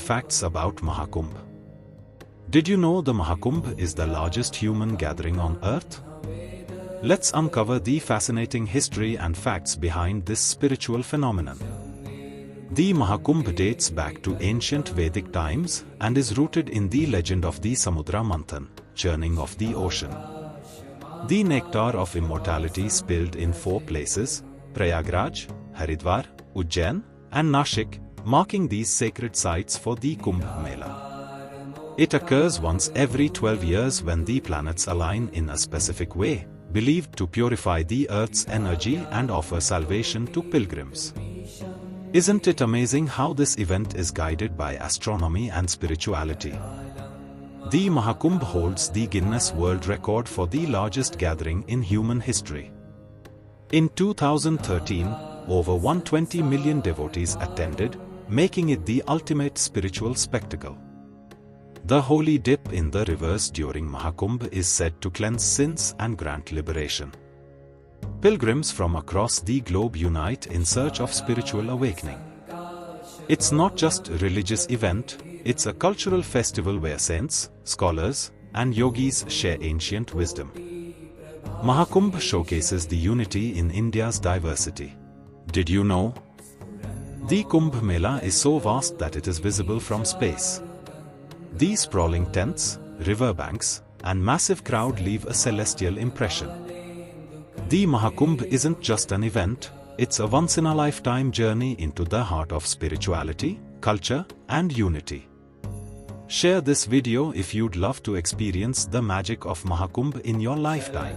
facts about Mahakumbh. Did you know the Mahakumbh is the largest human gathering on earth? Let's uncover the fascinating history and facts behind this spiritual phenomenon. The Mahakumbh dates back to ancient Vedic times and is rooted in the legend of the Samudra Manthan, churning of the ocean. The nectar of immortality spilled in 4 places: Prayagraj, Haridwar, Ujjain, and Nashik, marking these sacred sites for the Kumbh Mela. It occurs once every 12 years when the planets align in a specific way, believed to purify the Earth's energy and offer salvation to pilgrims. Isn't it amazing how this event is guided by astronomy and spirituality? The Mahakumbh holds the Guinness World Record for the largest gathering in human history. In 2013, over 120 million devotees attended, making it the ultimate spiritual spectacle. The holy dip in the rivers during Mahakumbh is said to cleanse sins and grant liberation. Pilgrims from across the globe unite in search of spiritual awakening. It's not just a religious event, it's a cultural festival where saints, scholars, and yogis share ancient wisdom. Mahakumbh showcases the unity in India's diversity. Did you know? The Kumbh Mela is so vast that it is visible from space. The sprawling tents, riverbanks, and massive crowd leave a celestial impression. The Mahakumbh isn't just an event, it's a once-in-a-lifetime journey into the heart of spirituality, culture, and unity. Share this video if you'd love to experience the magic of Mahakumbh in your lifetime.